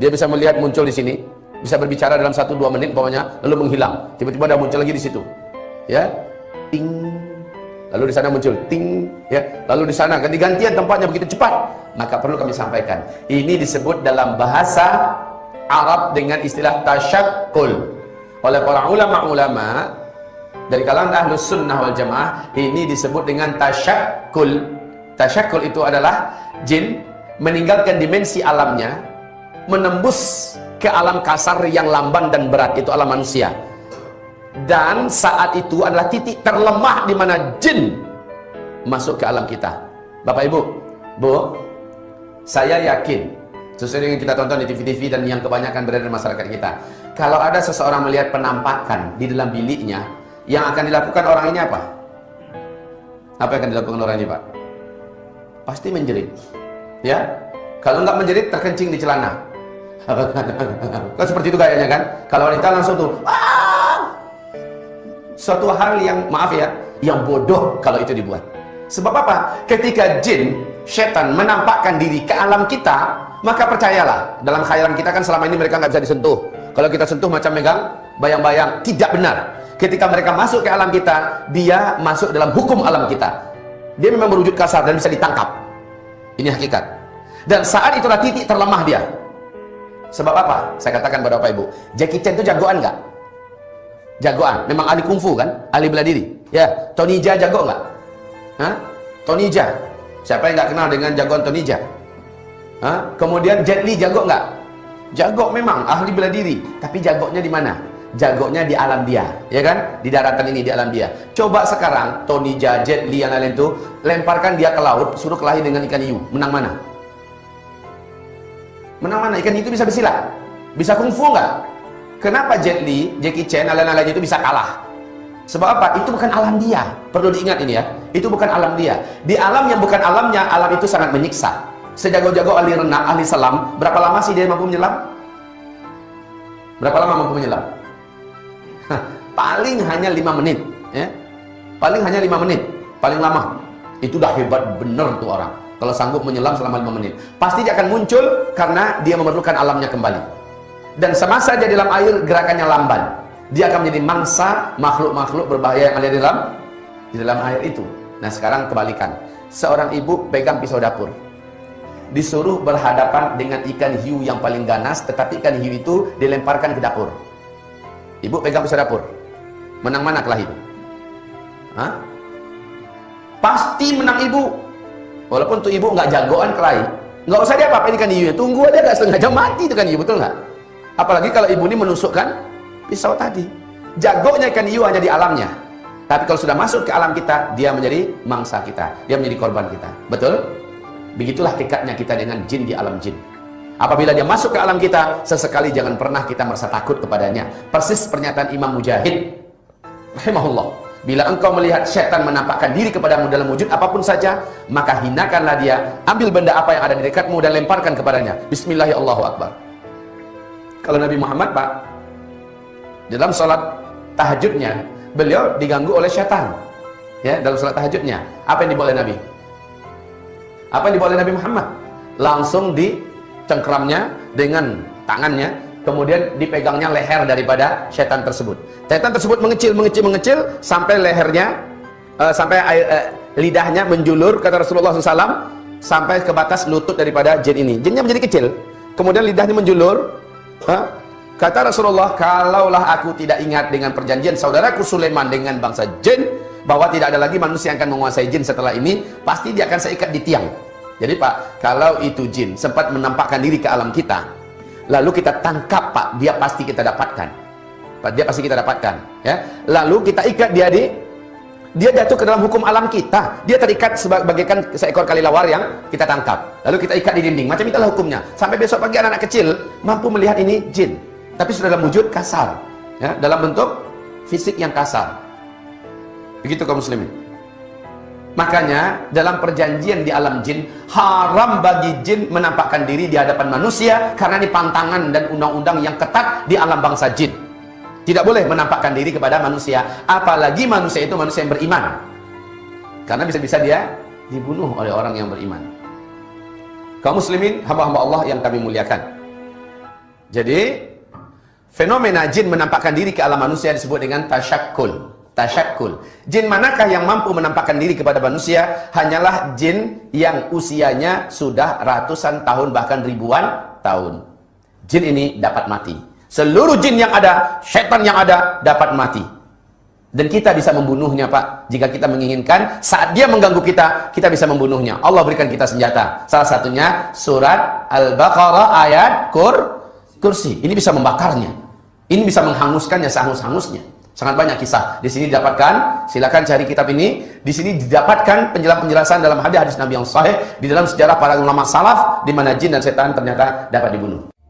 Dia bisa melihat muncul di sini, bisa berbicara dalam 1-2 menit umpamanya, lalu menghilang. Tiba-tiba dia muncul lagi di situ. Ya. Ting. Lalu di sana muncul ting, ya. Lalu di sana ganti-gantian tempatnya begitu cepat. Maka perlu kami sampaikan, ini disebut dalam bahasa Arab dengan istilah tasyakkul. Oleh para ulama-ulama dari kalangan Ahlus Sunnah wal Jamaah, ini disebut dengan tasyakkul. Tasyakkul itu adalah jin meninggalkan dimensi alamnya, menembus ke alam kasar yang lamban dan berat, itu alam manusia. Dan saat itu adalah titik terlemah di mana jin masuk ke alam kita. Bapak Ibu, Bu, saya yakin sesuai dengan kita tonton di TV-TV dan yang kebanyakan berada di masyarakat kita, kalau ada seseorang melihat penampakan di dalam biliknya, yang akan dilakukan orang ini apa? Apa yang akan dilakukan orang ini, Pak? Pasti menjerit. Ya, kalau nggak menjerit, terkencing di celana. Kan seperti itu kayaknya kan? Kalau wanita langsung tuh, suatu hal yang, maaf ya, yang bodoh kalau itu dibuat. Sebab apa? Ketika jin, setan menampakkan diri ke alam kita, maka percayalah, dalam khayalan kita kan selama ini mereka nggak bisa disentuh. Kalau kita sentuh macam megang bayang-bayang, tidak benar. Ketika mereka masuk ke alam kita, dia masuk dalam hukum alam kita. Dia memang berwujud kasar dan bisa ditangkap. Ini hakikat. Dan saat itulah titik terlemah dia. Sebab apa? Saya katakan pada Bapak Ibu, Jackie Chan itu jagoan nggak? Jagoan. Memang ahli kungfu kan? Ahli bela diri. Ya, Tony Jaa jago nggak? Hah? Tony Jaa. Siapa yang nggak kenal dengan jagoan Tony Jaa? Hah? Kemudian Jet Li jago nggak? Jago memang, ahli bela diri. Tapi jagonya di mana? Jagonya di alam dia, ya kan? Di daratan ini, di alam dia. Coba sekarang Tony Jaa, Jet Li yang lain itu, lemparkan dia ke laut, suruh kelahi dengan ikan hiu. Menang mana? Menang mana? Ikan hiu itu bisa bersilat? Bisa kungfu nggak? Kenapa Jet Li, Jackie Chan, lain-lain itu bisa kalah? Sebab apa? Itu bukan alam dia. Perlu diingat ini ya. Itu bukan alam dia. Di alam yang bukan alamnya, alam itu sangat menyiksa. Sejago-jago ahli renang, ahli selam, berapa lama sih dia mampu menyelam? Berapa lama mampu menyelam? Paling hanya 5 menit, ya. Paling hanya 5 menit, paling lama. Itu dah hebat bener tuh orang. Kalau sanggup menyelam selama 5 menit, pasti dia akan muncul karena dia memerlukan alamnya kembali. Dan semasa dia dalam air, gerakannya lamban. Dia akan menjadi mangsa makhluk-makhluk berbahaya yang ada di dalam air itu. Nah, sekarang kebalikan. Seorang ibu pegang pisau dapur, disuruh berhadapan dengan ikan hiu yang paling ganas, tetapi ikan hiu itu dilemparkan ke dapur. Ibu pegang pisau dapur, menang mana kelahi itu? Hah? Pasti menang ibu. Walaupun tuh ibu nggak jagoan kelahi, nggak usah dia apa-apain ikan hiunya, tunggu aja nggak setengah jam mati itu kan hiu, betul nggak? Apalagi kalau ibu ini menusukkan pisau tadi. Jagonya ikan hiu hanya di alamnya, tapi kalau sudah masuk ke alam kita, dia menjadi mangsa kita, dia menjadi korban kita. Betul? Begitulah tikatnya kita dengan jin di alam jin. Apabila dia masuk ke alam kita, sesekali jangan pernah kita merasa takut kepadanya. Persis pernyataan Imam Mujahid rahimahullah, bila engkau melihat syaitan menampakkan diri kepadamu dalam wujud apapun saja, maka hinakanlah dia, ambil benda apa yang ada di dekatmu dan lemparkan kepadanya. Bismillahirrahmanirrahim. Kalau Nabi Muhammad, Pak, dalam sholat tahajudnya, beliau diganggu oleh syaitan. Ya, dalam sholat tahajudnya, apa yang dibawa oleh Nabi? Apa yang dibawa oleh Nabi Muhammad? Langsung dicengkramnya dengan tangannya, kemudian dipegangnya leher daripada syaitan tersebut. Syaitan tersebut mengecil sampai lehernya, lidahnya menjulur, kata Rasulullah SAW, sampai ke batas lutut daripada jin ini. Jinnya menjadi kecil, kemudian lidahnya menjulur. Kata Rasulullah, kalaulah aku tidak ingat dengan perjanjian saudaraku Sulaiman dengan bangsa jin, bahwa tidak ada lagi manusia yang akan menguasai jin setelah ini, pasti dia akan saya ikat di tiang. Jadi Pak, kalau itu jin sempat menampakkan diri ke alam kita, lalu kita tangkap Pak, dia pasti kita dapatkan. Pak, dia pasti kita dapatkan. Ya. Lalu kita ikat dia jatuh ke dalam hukum alam kita. Dia terikat sebagaikan seekor kelelawar yang kita tangkap. Lalu kita ikat di dinding. Macam itulah hukumnya. Sampai besok pagi anak-anak kecil mampu melihat ini jin, tapi sudah dalam wujud kasar, ya, dalam bentuk fisik yang kasar. Begitu kaum muslimin. Makanya dalam perjanjian di alam jin, haram bagi jin menampakkan diri di hadapan manusia, karena ini pantangan dan undang-undang yang ketat di alam bangsa jin. Tidak boleh menampakkan diri kepada manusia, apalagi manusia itu manusia yang beriman, karena bisa-bisa dia dibunuh oleh orang yang beriman. Kaum muslimin, hamba-hamba Allah yang kami muliakan, Jadi fenomena jin menampakkan diri ke alam manusia disebut dengan tasyakkul. Tasyakkul. Jin manakah yang mampu menampakkan diri kepada manusia? Hanyalah jin yang usianya sudah ratusan tahun bahkan ribuan tahun. Jin ini dapat mati. Seluruh jin yang ada, setan yang ada dapat mati. Dan kita bisa membunuhnya, Pak. Jika kita menginginkan, saat dia mengganggu kita, kita bisa membunuhnya. Allah berikan kita senjata. Salah satunya surat Al-Baqarah ayat kursi. Ini bisa membakarnya. Ini bisa menghanguskannya sehangus-hangusnya. Sangat banyak kisah. Di sini didapatkan, silakan cari kitab ini. Di sini didapatkan penjelasan dalam hadis-hadis Nabi yang sahih, di dalam sejarah para ulama salaf, di mana jin dan setan ternyata dapat dibunuh.